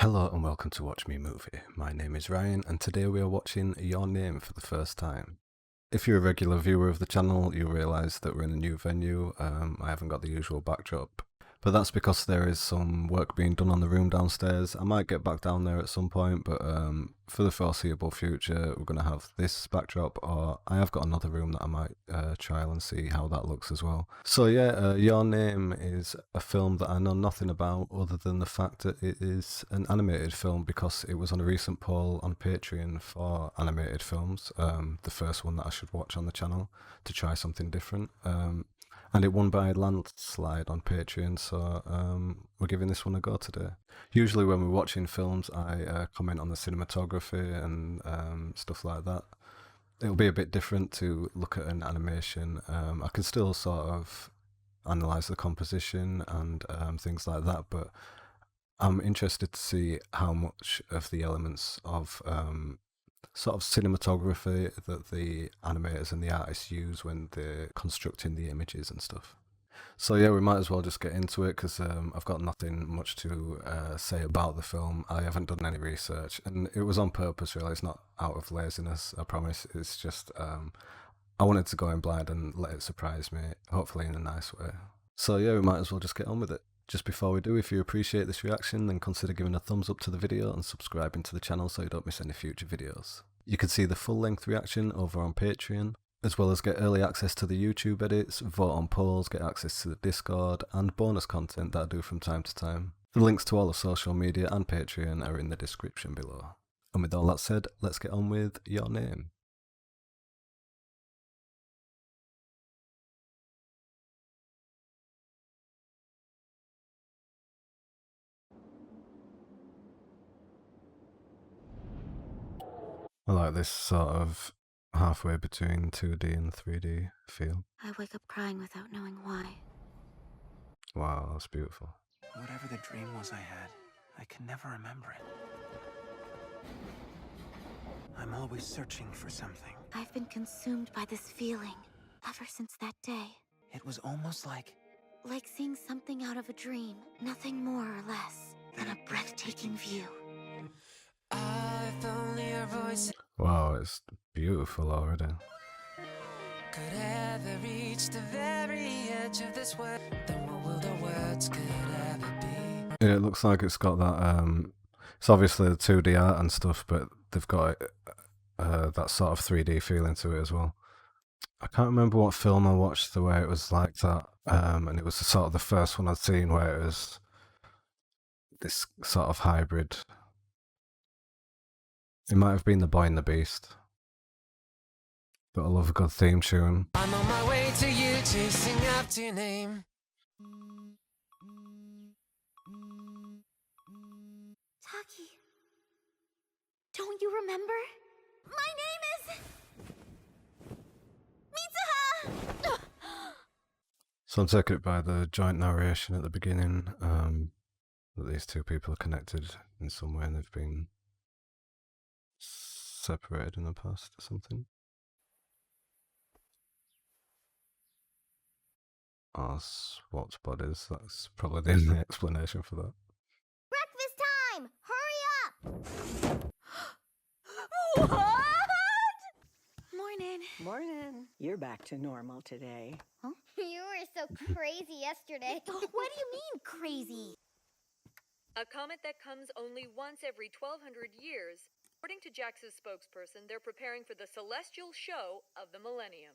Hello and welcome to Watch Me Movie. My name is Ryan and today we are watching Your Name for the first time. If you're a regular viewer of the channel, you'll realise that we're in a new venue. I haven't got the usual backdrop, but that's because there is some work being done on the room downstairs. I might get back down there at some point, but for the foreseeable future, we're going to have this backdrop, or I have got another room that I might trial and see how that looks as well. So yeah, Your Name is a film that I know nothing about other than the fact that it is an animated film because it was on a recent poll on Patreon for animated films, the first one that I should watch on the channel to try something different. And it won by a landslide on Patreon, so we're giving this one a go today. Usually when we're watching films, I comment on the cinematography and stuff like that. It'll be a bit different to look at an animation. I can still sort of analyse the composition and things like that, but I'm interested to see how much of the elements of sort of cinematography that the animators and the artists use when they're constructing the images and stuff. So yeah, we might as well just get into it because I've got nothing much to say about the film. I haven't done any research, and it was on purpose really. It's not out of laziness, I promise. It's just I wanted to go in blind and let it surprise me, hopefully in a nice way. So yeah, we might as well just get on with it. Just before we do, if you appreciate this reaction, then consider giving a thumbs up to the video and subscribing to the channel so you don't miss any future videos. You can see the full-length reaction over on Patreon, as well as get early access to the YouTube edits, vote on polls, get access to the Discord, and bonus content that I do from time to time. The links to all the social media and Patreon are in the description below. And with all that said, let's get on with Your Name. I like this sort of halfway between 2D and 3D feel. I wake up crying without knowing why. Wow, that's beautiful. Whatever the dream was I had, I can never remember it. I'm always searching for something. I've been consumed by this feeling ever since that day. It was almost like seeing something out of a dream, nothing more or less than a breathtaking view. If only your voice Wow, it's beautiful already. could ever reach the very edge of this world, then what will the words could ever be? It looks like it's got that, it's obviously the 2D art and stuff, but they've got that sort of 3D feeling to it as well. I can't remember what film I watched the way it was like that, and it was sort of the first one I'd seen where it was this sort of hybrid. It might have been The Boy and the Beast, but I love a good theme tune. I'm on my way to you, chasing after your name. Taki, don't you remember? My name is Mitsuha! So I'm taken by the joint narration at the beginning, that these two people are connected in some way and they've been separated in the past or something. Oh, swapped bodies, that's probably the only explanation for that. Breakfast time! Hurry up! What? Morning. Morning. You're back to normal today. You were so crazy yesterday. What do you mean, crazy? A comet that comes only once every 1,200 years. According to JAXA's spokesperson, they're preparing for the celestial show of the millennium.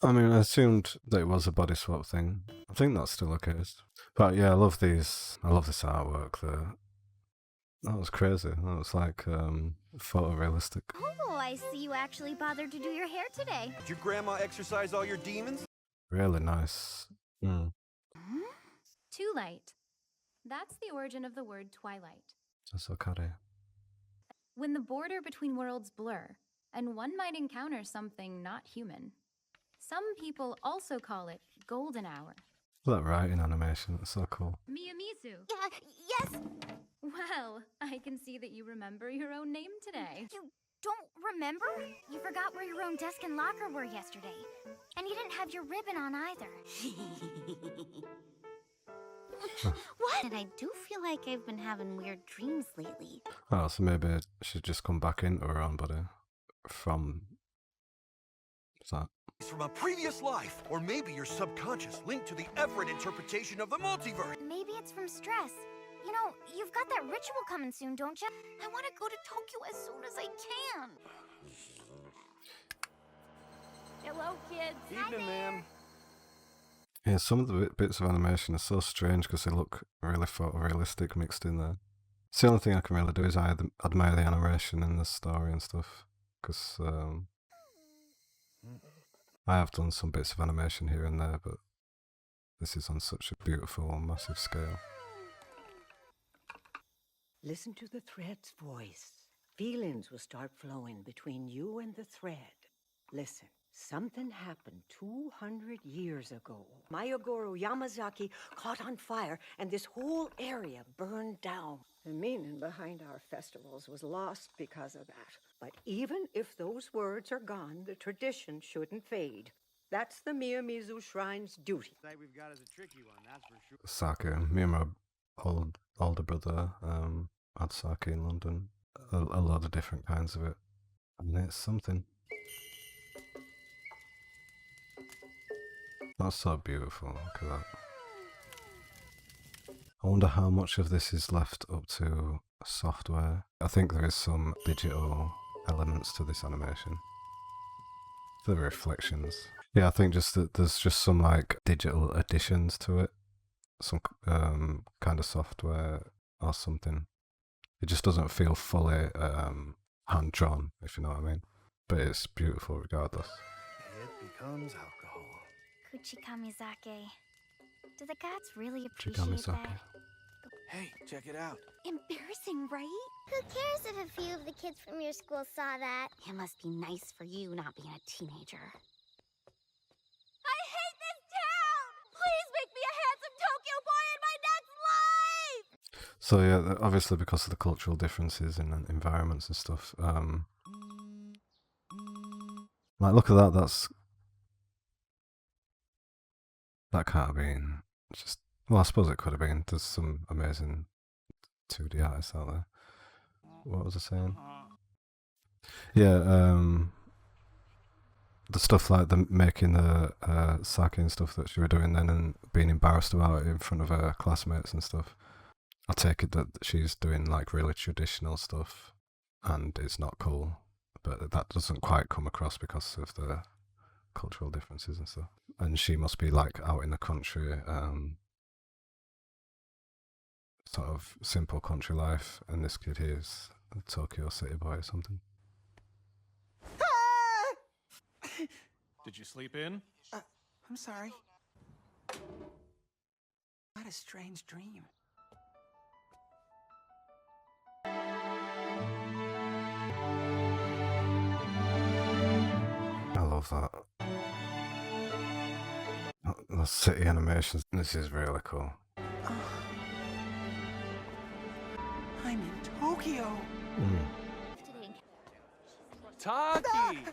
I mean, I assumed that it was a body swap thing. I think that's still the case. But yeah, I love this artwork there. That was crazy. That was like photorealistic. Oh, I see you actually bothered to do your hair today. Did your grandma exercise all your demons? Really nice. Too light. That's the origin of the word twilight. That's okay. When the border between worlds blur, and one might encounter something not human. Some people also call it golden hour. That writing animation, that's so cool. Miyamizu. Yes! Well, I can see that you remember your own name today. You don't remember? You forgot where your own desk and locker were yesterday. And you didn't have your ribbon on either. What? And I do feel like I've been having weird dreams lately. Oh, so maybe she's just come back into her own body from... What's that? It's from a previous life, or maybe your subconscious linked to the Everett interpretation of the multiverse. Maybe it's from stress. You know, you've got that ritual coming soon, don't you? I want to go to Tokyo as soon as I can. Hello, kids. Evening, ma'am. Yeah, some of the bits of animation are so strange because they look really photorealistic mixed in there. It's the only thing I can really do is I admire the animation and the story and stuff. Because I have done some bits of animation here and there, but this is on such a beautiful, massive scale. Listen to the thread's voice. Feelings will start flowing between you and the thread. Listen, something happened 200 years ago. Mayagoro Yamazaki caught on fire and this whole area burned down. The meaning behind our festivals was lost because of that. But even if those words are gone, the tradition shouldn't fade. That's the Miyamizu Shrine's duty. We've got is a tricky one, that's for sure. Sake, me and my older brother had sake in London. A lot of different kinds of it. And it's something. That's so beautiful, look at that. I wonder how much of this is left up to software. I think there is some digital elements to this animation. The reflections. Yeah, I think just that there's just some like digital additions to it. Some kind of software or something. It just doesn't feel fully hand-drawn, if you know what I mean. But it's beautiful regardless. It becomes alcohol. Kuchikamizake. Do the cats really appreciate Chikamizake. that? Hey, check it out. Embarrassing, right? Who cares if a few of the kids from your school saw that? It must be nice for you not being a teenager. I hate this town! Please make me a handsome Tokyo boy in my next life! So yeah, obviously because of the cultural differences in environments and stuff. Like look at that. That can't have been just. Well, I suppose it could have been. There's some amazing 2D artists out there. What was I saying? Yeah, the stuff like making the sake and stuff that she was doing then and being embarrassed about it in front of her classmates and stuff. I take it that she's doing like really traditional stuff and it's not cool, but that doesn't quite come across because of the cultural differences and stuff. And she must be like out in the country, sort of simple country life, and this kid here is a Tokyo city boy or something. Did you sleep in? I'm sorry. What a strange dream. I love that. The city animations, this is really cool. I'm in Tokyo. Taki!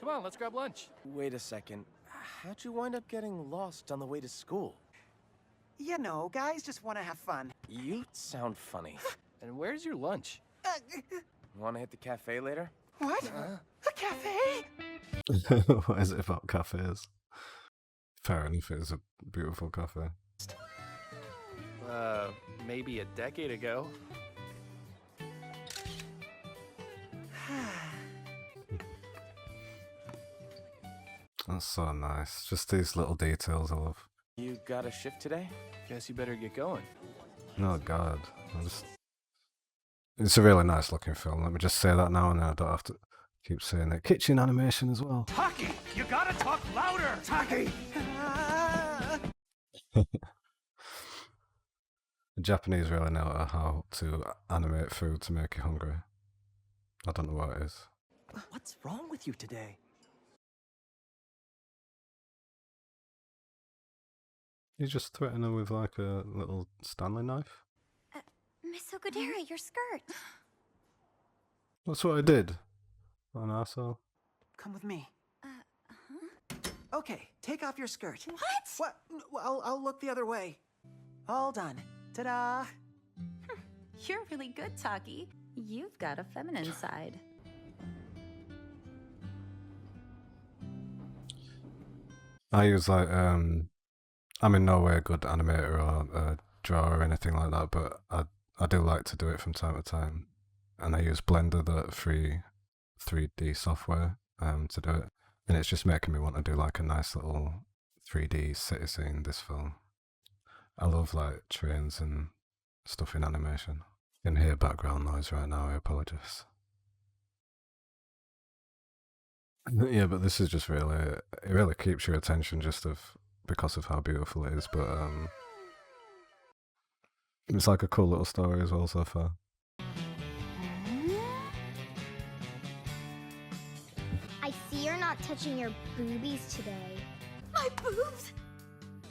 Come on, let's grab lunch. Wait a second. How'd you wind up getting lost on the way to school? You know, guys just want to have fun. You sound funny. And where's your lunch? Want to hit the cafe later? What? A cafe? What is it about cafes? Fair enough, it is a beautiful cafe. Maybe a decade ago. That's so nice. Just these little details I love. You got a shift today? Guess you better get going. Oh god. It's a really nice looking film. Let me just say that now and then I don't have to keep saying it. Kitchen animation as well. Taki, you gotta talk louder! Taki! The Japanese really know how to animate food to make you hungry. I don't know what it is. What's wrong with you today? You just threaten her with like a little Stanley knife? Miss Okudera, your skirt. That's what I did. What an arsehole. Come with me. Okay, take off your skirt. What? What? Well, I'll look the other way. All done. Ta-da! You're really good, Taki. You've got a feminine side. I use like I'm in no way a good animator or drawer or anything like that, but I do like to do it from time to time, and I use Blender, the free 3D software, to do it, and it's just making me want to do like a nice little 3D city scene this film. I love like trains and stuff in animation. You can hear background noise right now, I apologize. Yeah, but this is just really, it really keeps your attention just because of how beautiful it is, but it's like a cool little story as well so far. I see you're not touching your boobies today. My boobs!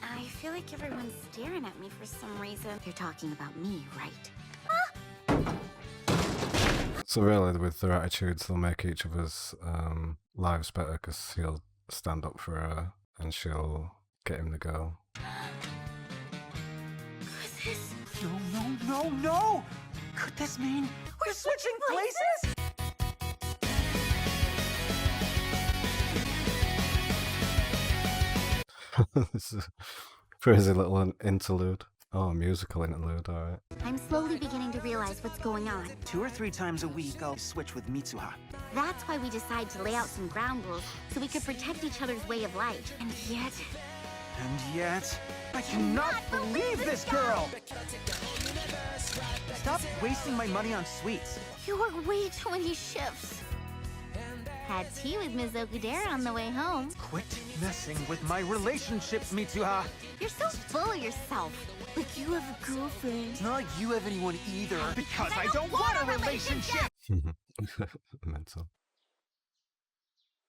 I feel like everyone's staring at me for some reason. They're talking about me, right? So really, with their attitudes, they'll make each of us lives better, because he'll stand up for her and she'll get him the girl. Who's this? No! Could this mean we're switching places? This is a crazy little interlude. Oh, musical interlude, alright. I'm slowly beginning to realize what's going on. 2 or 3 times a week, I'll switch with Mitsuha. That's why we decided to lay out some ground rules so we could protect each other's way of life. And yet, I cannot believe this girl! Stop wasting my money on sweets. You work way too many shifts. Had tea with Ms. Okudera on the way home. Quit messing with my relationships, Mitsuha! You're so full of yourself. Like you have a girlfriend. Not you have anyone either. Because I don't want a relationship! Mental.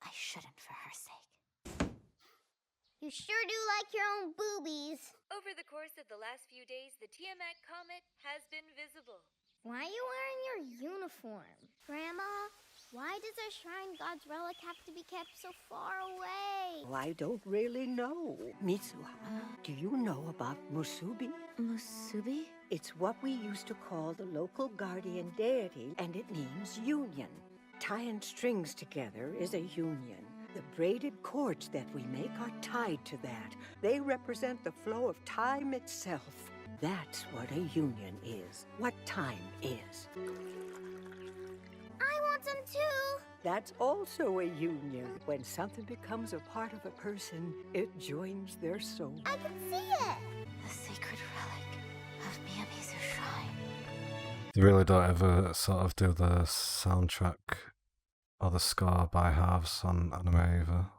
I shouldn't for her sake. You sure do like your own boobies. Over the course of the last few days, the Tiamat comet has been visible. Why are you wearing your uniform? Grandma, why does our shrine god's relic have to be kept so far away? Oh, I don't really know. Mitsuha, do you know about Musubi? Musubi? It's what we used to call the local guardian deity, and it means union. Tying strings together is a union. The braided cords that we make are tied to that. They represent the flow of time itself. That's what a union is. What time is. I want some too. That's also a union. When something becomes a part of a person, it joins their soul. I can see it. The sacred relic of Miyamizu Shrine. They really don't ever sort of do the soundtrack or the score by halves on anime either.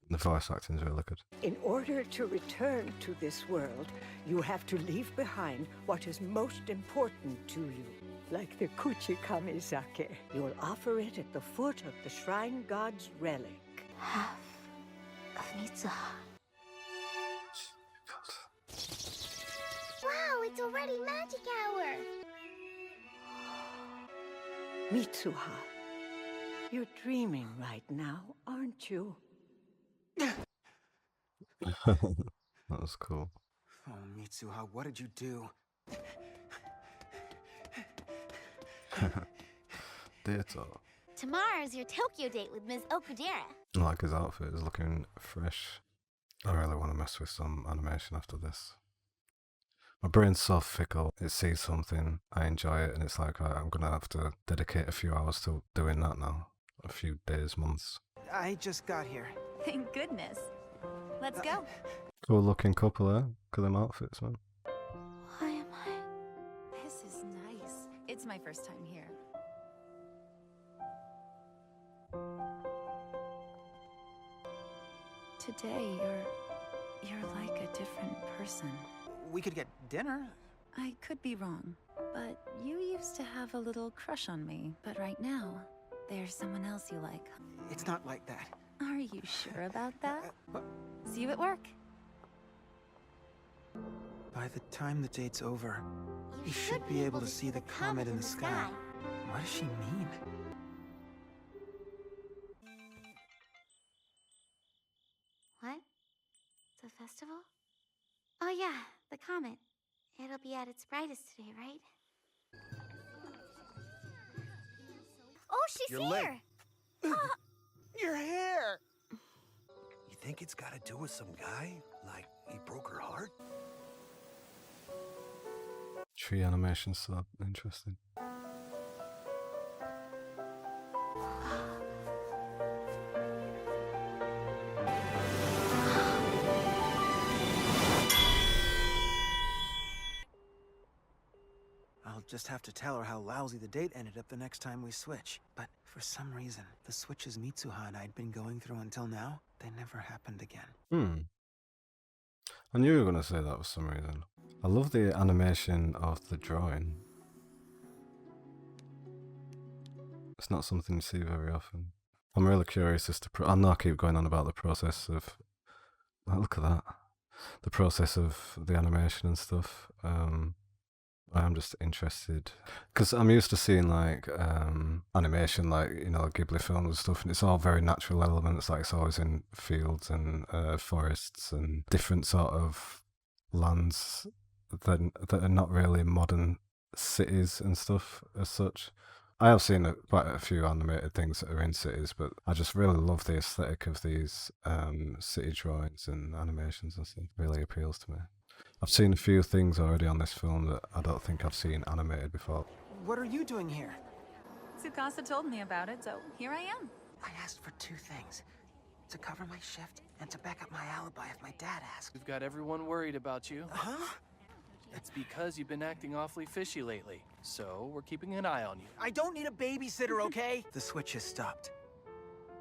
The voice acting is really good. In order to return to this world, you have to leave behind what is most important to you. Like the Kuchi Kamizake. You'll offer it at the foot of the shrine god's relic. Half of Mitsuha. Wow, it's already magic hour. Mitsuha, you're dreaming right now, aren't you? That was cool. Oh, Mitsuha, what did you do? Ditto. Tomorrow's your Tokyo date with Ms. Okudera. I like his outfit, it's looking fresh. I really want to mess with some animation after this. My brain's so fickle, it sees something, I enjoy it, and it's like, right, I'm gonna have to dedicate a few hours to doing that now. A few days, months. I just got here. Thank goodness. Let's go. Cool looking couple there. Look at them outfits, man. Why am I? This is nice. It's my first time here. Today, you're like a different person. We could get dinner. I could be wrong, but you used to have a little crush on me. But right now, there's someone else you like. It's not like that. Are you sure about that? See you at work. By the time the date's over, you should be able to see the comet in the sky. What does she mean? What? It's a festival? the comet. It'll be at its brightest today, right? Oh, she's You're here! late. Your hair! You think it's got to do with some guy? Like he broke her heart? Tree animation, so interesting. I'll just have to tell her how lousy the date ended up the next time we switch. But for some reason, the switches Mitsuha and I'd been going through until now, they never happened again. I knew you were going to say that for some reason. I love the animation of the drawing. It's not something you see very often. I'm really curious as to... I know I keep going on about the process of... Oh, look at that. The process of the animation and stuff. I'm just interested. Because I'm used to seeing, like, animation, like, you know, Ghibli films and stuff, and it's all very natural elements, like it's always in fields and forests and different sort of lands that are not really modern cities and stuff as such. I have seen quite a few animated things that are in cities, but I just really love the aesthetic of these city drawings and animations and stuff. It really appeals to me. I've seen a few things already on this film that I don't think I've seen animated before. What are you doing here? Tsukasa told me about it, so here I am. I asked for two things. To cover my shift and to back up my alibi if my dad asks. We've got everyone worried about you. Huh? It's because you've been acting awfully fishy lately, so we're keeping an eye on you. I don't need a babysitter, okay? The switch has stopped.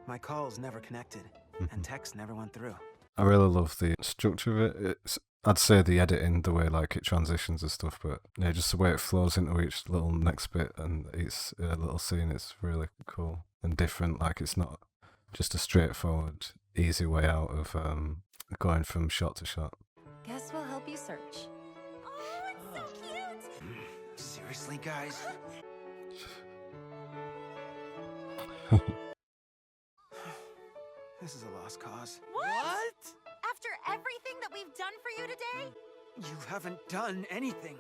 My calls never connected, and texts never went through. I really love the structure of it. I'd say the editing, the way like it transitions and stuff, but yeah, just the way it flows into each little next bit and each little scene, it's really cool and different. Like it's not just a straightforward, easy way out of going from shot to shot. Guess we'll help you search. Oh, it's so cute! Seriously, guys? This is a lost cause. What? After everything that we've done for you today? You haven't done anything.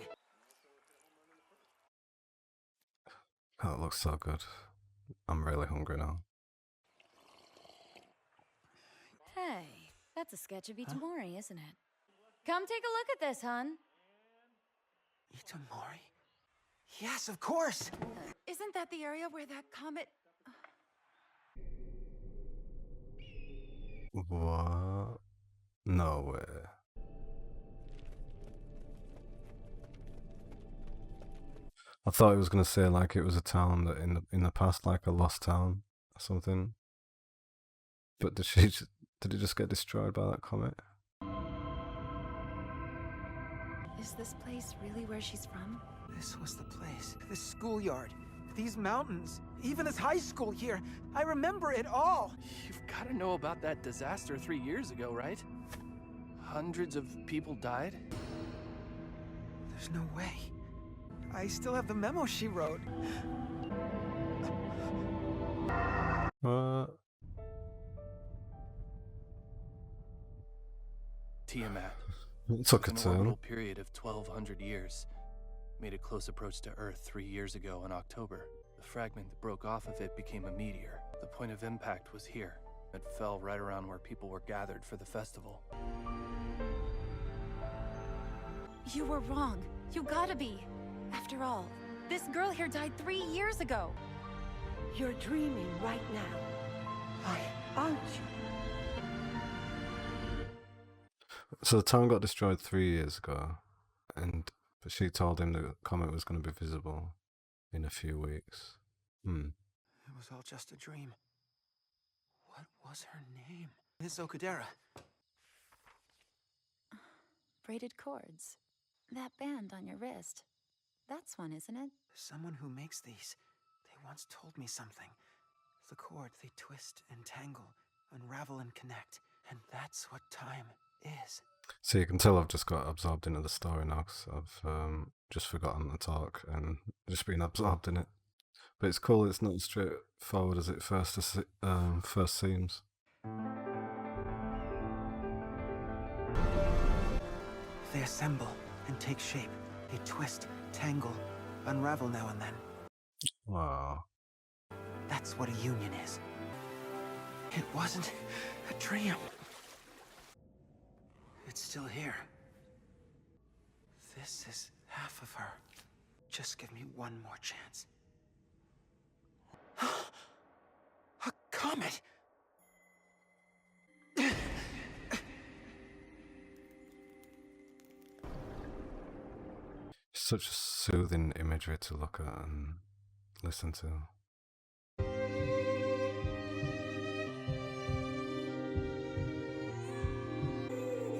Oh, it looks so good. I'm really hungry now. Hey, that's a sketch of Itamori, isn't it? Come take a look at this, hon. Itamori? Yes, of course! Isn't that the area where that comet... What? No way. I thought it was gonna say like it was a town that in the past, like a lost town or something. But did it just get destroyed by that comet? Is this place really where she's from? This was the place. This schoolyard. These mountains. Even this high school here. I remember it all. You've got to know about that disaster 3 years ago, right? Hundreds of people died? There's no way. I still have the memo she wrote. Tiamat. It took a an turn. orbital period of 1,200 years. Made a close approach to Earth 3 years ago in October. The fragment that broke off of it became a meteor. The point of impact was here. It fell right around where people were gathered for the festival. You were wrong. You gotta be. After all, this girl here died 3 years ago. You're dreaming right now. Aren't you? So the town got destroyed 3 years ago, but she told him the comet was going to be visible in a few weeks. It was all just a dream. What was her name? Miss Okudera. Braided cords. That band on your wrist. That's one, isn't it? Someone who makes these. They once told me something. The cord, they twist and tangle, unravel and connect. And that's what time is. So you can tell I've just got absorbed into the story now, because I've just forgotten to talk and just been absorbed in it. But it's cool, it's not as straightforward as it first seems. They assemble. and take shape. They twist, tangle, unravel now and then. Wow. That's what a union is. It wasn't a dream. It's still here. This is half of her. Just give me one more chance. A comet! Such soothing imagery to look at and listen to.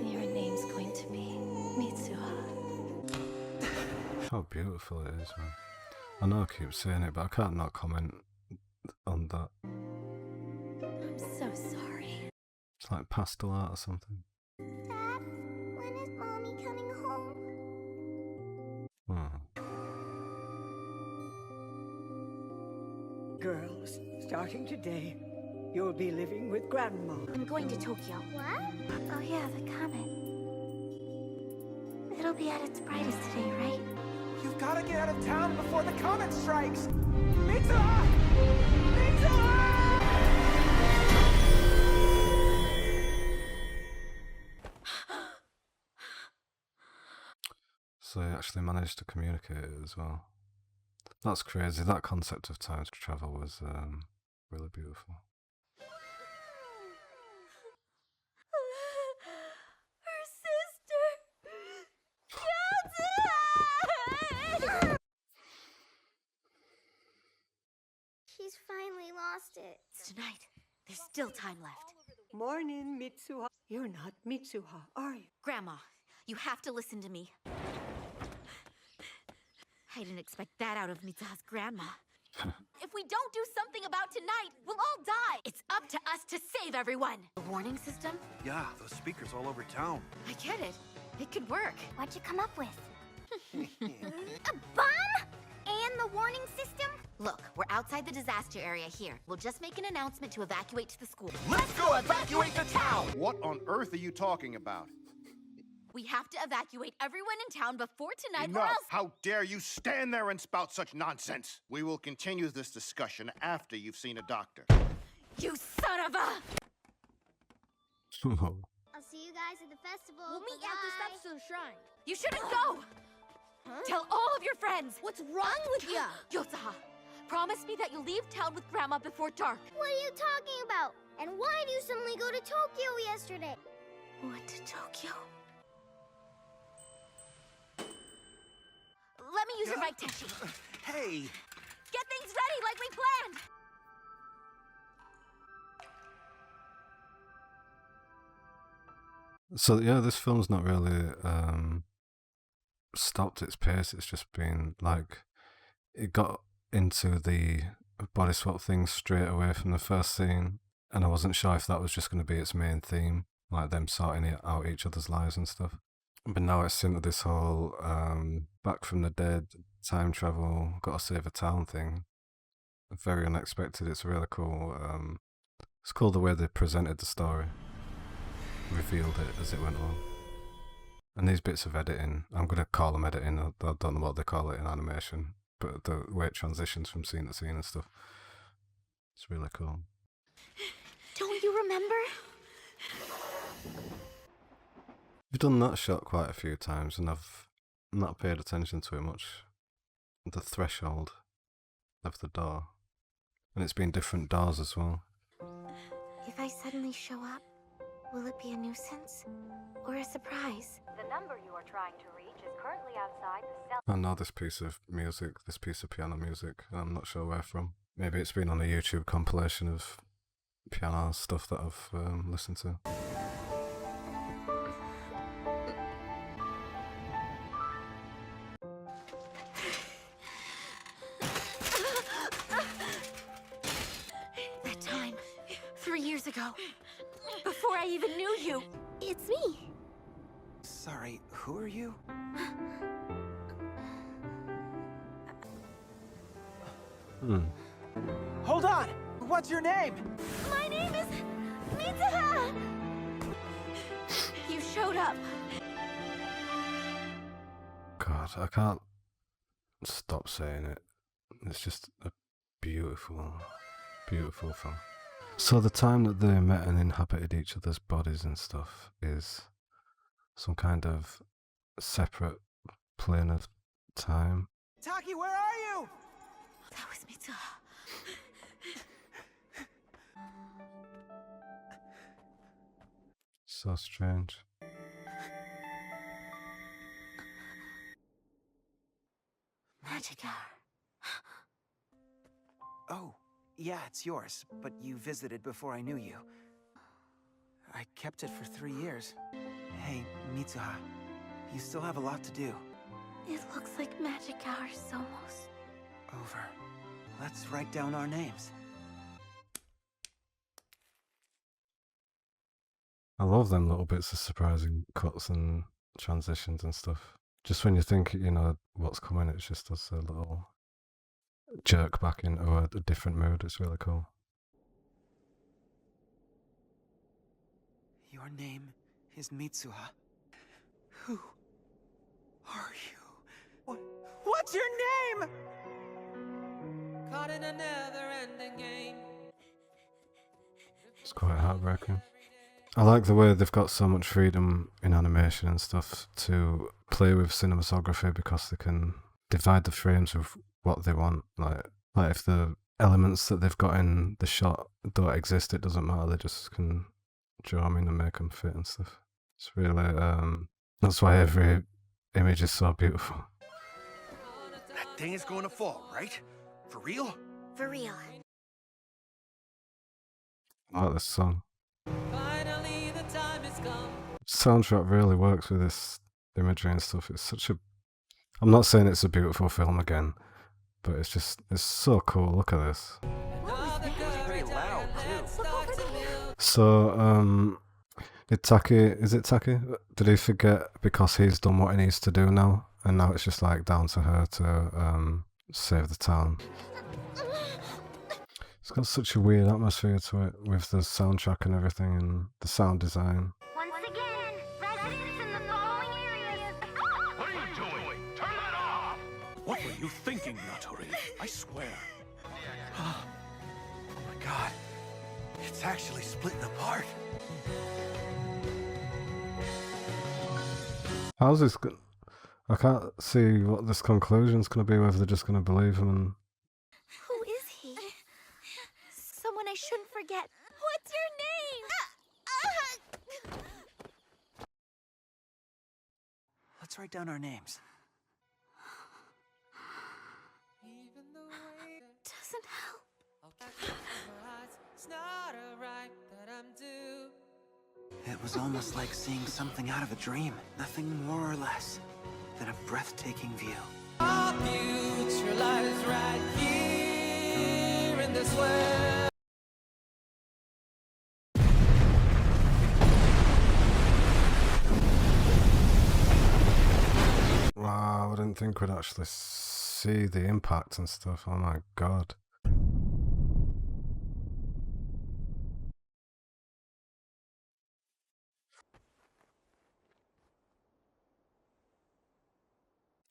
Your name's going to be Mitsuha. How beautiful it is, man. I know I keep saying it, but I can't not comment on that. I'm so sorry. It's like pastel art or something. Dad, when is Mommy coming home? Oh. Girls, starting today, you'll be living with Grandma. I'm going to Tokyo. What? Oh yeah, the comet. It'll be at its brightest today, right? You've got to get out of town before the comet strikes! Mitsuha! Mitsuha! So he actually managed to communicate it as well. That's crazy. That concept of time travel was really beautiful. Her sister! She's finally lost it. It's tonight. There's still time left. Morning, Mitsuha. You're not Mitsuha, are you? Grandma, you have to listen to me. I didn't expect that out of Mitsuha's grandma. If we don't do something about tonight, we'll all die. It's up to us to save everyone. The warning system? Yeah, those speakers all over town. I get it. It could work. What'd you come up with? A bomb? And the warning system? Look, we're outside the disaster area here. We'll just make an announcement to evacuate to the school. Let's go evacuate the town! What on earth are you talking about? We have to evacuate everyone in town before tonight or Enough! else— How dare you stand there and spout such nonsense? We will continue this discussion after you've seen a doctor. You son of a— I'll see you guys at the festival. We'll meet at the steps to the shrine. You shouldn't go! Huh? Tell all of your friends! What's wrong with ya? Yotsuha, promise me that you'll leave town with Grandma before dark. What are you talking about? And why did you suddenly go to Tokyo yesterday? What to Tokyo? Let me use your bike, Teshi. Hey! Get things ready like we planned! So yeah, this film's not really stopped its pace. It's just been like, it got into the body swap thing straight away from the first scene, and I wasn't sure if that was just going to be its main theme, like them sorting out each other's lives and stuff. But now it's into this whole back from the dead, time travel, gotta save a town thing. Very unexpected. It's really cool. It's cool the way they presented the story, revealed it as it went on. And these bits of editing, I'm going to call them editing, I don't know what they call it in animation, but the way it transitions from scene to scene and stuff, it's really cool. Don't you remember? We've done that shot quite a few times and I've not paid attention to it much. The threshold of the door. And it's been different doors as well. If I suddenly show up, will it be a nuisance or a surprise? The number you are trying to reach is currently outside the cell. I know this piece of music, this piece of piano music, and I'm not sure where from. Maybe it's been on a YouTube compilation of piano stuff that I've listened to. That time, 3 years ago, before I even knew you. It's me. Sorry, who are you? Hold on! What's your name? My name is Mitsuha. You showed up. God, I can't stop saying it. It's just a beautiful, beautiful film. So the time that they met and inhabited each other's bodies and stuff is some kind of separate plane of time. Taki, where are you? That was Mitsuha. So strange. Magic hour. Oh, yeah, it's yours, but you visited before I knew you. I kept it for 3 years. Hey, Mitsuha, you still have a lot to do. It looks like magic hour is almost over. Let's write down our names. I love them little bits of surprising cuts and transitions and stuff. Just when you think you know what's coming, it's just does a little jerk back into a different mood. It's really cool. Your name is Mitsuha. Who are you? What's your name? Caught in a never-ending game. It's quite heartbreaking. I like the way they've got so much freedom in animation and stuff to play with cinematography because they can divide the frames with what they want. Like if the elements that they've got in the shot don't exist, it doesn't matter. They just can draw them in and make them fit and stuff. It's really that's why every image is so beautiful. That thing is going to fall, right? For real? for real. I like this song. Finally, the time has come. Soundtrack really works with this imagery and stuff. It's such a... I'm not saying it's a beautiful film again, but it's just, it's so cool. Look at this. Pretty loud, too. So, is it Taki? Did he forget because he's done what he needs to do now? And now it's just like down to her to save the town. It's got such a weird atmosphere to it with the soundtrack and everything and the sound design. Once again, residents in the following areas. What are you doing? Turn that off! What were you thinking, Natori? I swear. Oh my god. It's actually splitting apart. How's this I can't see what this conclusion's going to be, whether they're just going to believe him and... Who is he? Someone I shouldn't forget. What's your name? Let's write down our names. Doesn't help. It's not alright that I'm due. It was almost like seeing something out of a dream. Nothing more or less than a breathtaking view. Our future lies right here in this world. Wow, I didn't think we'd actually see the impact and stuff. Oh my god.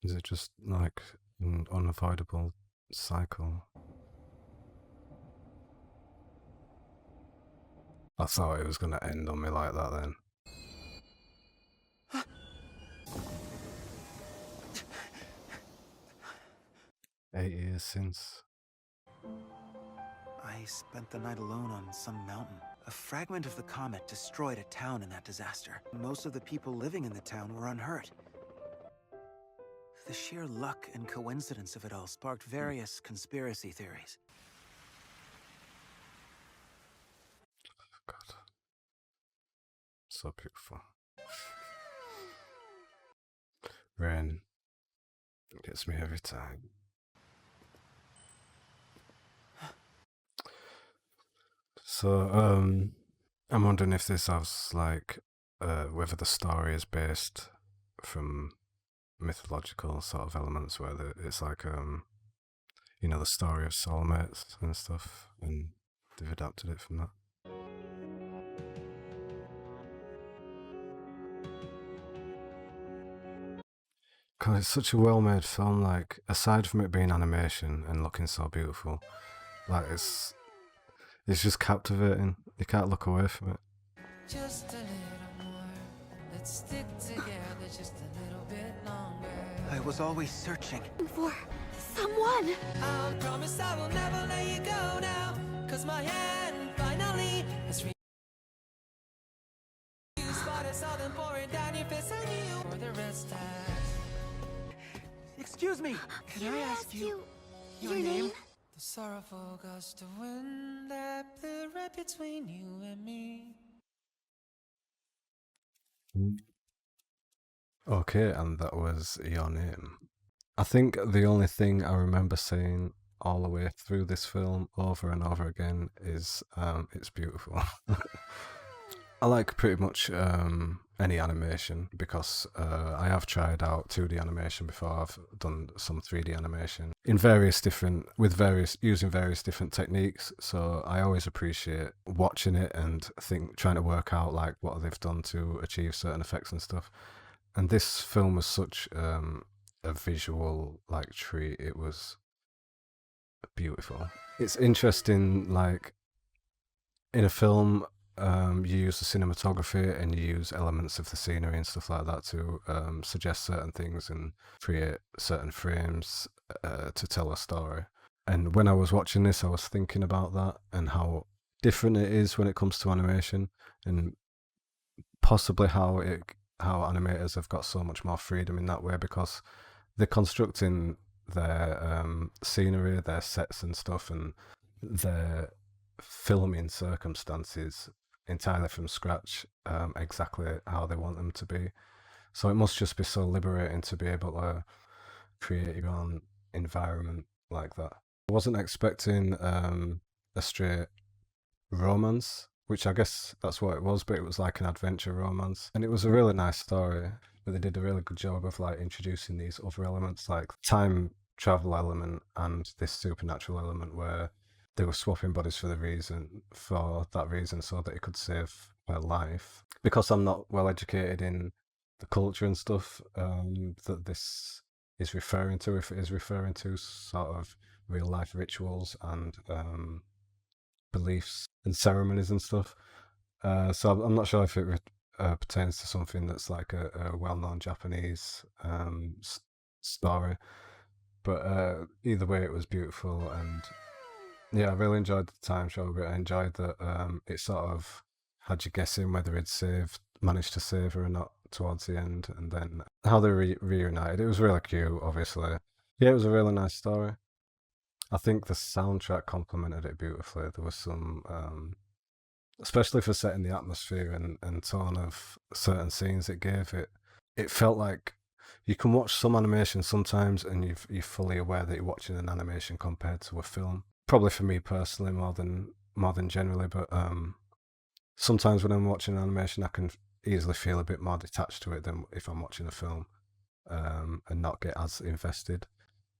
Is it just like an unavoidable cycle? I thought it was going to end on me like that then. Eight years since. I spent the night alone on some mountain. A fragment of the comet destroyed a town in that disaster. Most of the people living in the town were unhurt. The sheer luck and coincidence of it all sparked various conspiracy theories. God. So beautiful. Rain gets me every time. So, I'm wondering if this has like, whether the story is based from mythological sort of elements, where it's like, you know, the story of soulmates and stuff, and they've adapted it from that. 'Cause it's such a well-made film, like, aside from it being animation and looking so beautiful, like, it's just captivating. You can't look away from it. Just a little more. Let's stick together just a little bit longer. I was always searching. For someone. I promise I will never let you go now. Cause my hand finally has reached you. Spot I saw them pouring down your face. I knew for the rest Excuse me. Can I ask you your name? The sorrowful gust of wind that blew right between you and me. Okay, and that was Your Name. I think the only thing I remember saying all the way through this film over and over again is it's beautiful. I like pretty much any animation because I have tried out 2D animation before. I've done some 3D animation in using various different techniques. So I always appreciate watching it and trying to work out like what they've done to achieve certain effects and stuff. And this film was such a visual like treat. It was beautiful. It's interesting, like in a film, you use the cinematography and you use elements of the scenery and stuff like that to suggest certain things and create certain frames to tell a story. And when I was watching this, I was thinking about that and how different it is when it comes to animation, and possibly how animators have got so much more freedom in that way because they're constructing their scenery, their sets and stuff, and their filming circumstances entirely from scratch, exactly how they want them to be. So it must just be so liberating to be able to create your own environment like that. I wasn't expecting a straight romance, which I guess that's what it was, but it was like an adventure romance, and it was a really nice story. But they did a really good job of like introducing these other elements, like time travel element and this supernatural element, where they were swapping bodies for that reason, so that it could save her life. Because I'm not well educated in the culture and stuff that this is referring to, if it is referring to sort of real life rituals and beliefs and ceremonies and stuff. So I'm not sure if it pertains to something that's like a well-known Japanese story. But either way, it was beautiful, and yeah, I really enjoyed the time travel bit. I enjoyed that it sort of had you guessing whether he'd managed to save her or not towards the end, and then how they reunited. It was really cute, obviously. Yeah, it was a really nice story. I think the soundtrack complemented it beautifully. There was some, especially for setting the atmosphere and tone of certain scenes it gave. It felt like you can watch some animation sometimes and you're fully aware that you're watching an animation compared to a film. Probably for me personally more than generally, but sometimes when I'm watching an animation I can easily feel a bit more detached to it than if I'm watching a film, and not get as invested.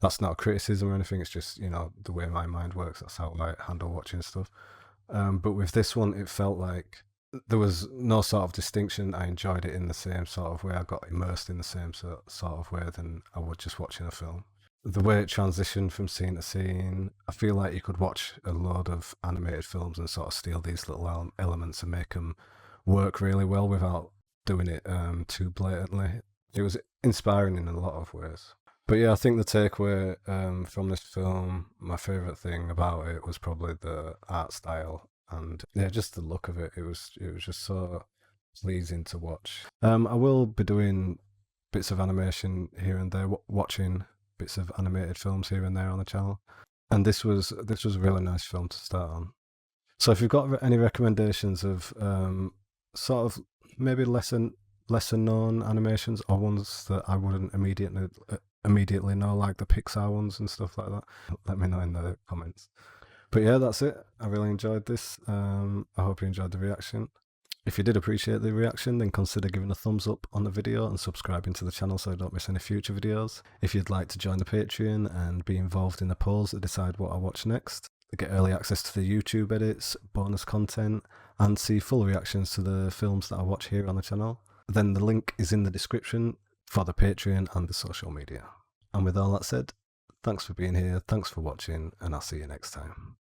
That's not a criticism or anything, it's just, you know, the way my mind works. That's how I handle watching stuff. But with this one, it felt like there was no sort of distinction. I enjoyed it in the same sort of way. I got immersed in the same sort of way than I would just watching a film. The way it transitioned from scene to scene, I feel like you could watch a load of animated films and sort of steal these little elements and make them work really well without doing it too blatantly. It was inspiring in a lot of ways. But yeah, I think the takeaway from this film, my favourite thing about it was probably the art style and yeah, just the look of it. It was just so pleasing to watch. I will be doing bits of animation here and there, watching bits of animated films here and there on the channel, and this was a really nice film to start on. So if you've got any recommendations of sort of maybe lesser known animations or ones that I wouldn't immediately know, like the Pixar ones and stuff like that, let me know in the comments. But yeah, that's it. I really enjoyed this. I hope you enjoyed the reaction. If you did appreciate the reaction, then consider giving a thumbs up on the video and subscribing to the channel so you don't miss any future videos. If you'd like to join the Patreon and be involved in the polls that decide what I watch next, get early access to the YouTube edits, bonus content, and see full reactions to the films that I watch here on the channel, then the link is in the description for the Patreon and the social media. And with all that said, thanks for being here, thanks for watching, and I'll see you next time.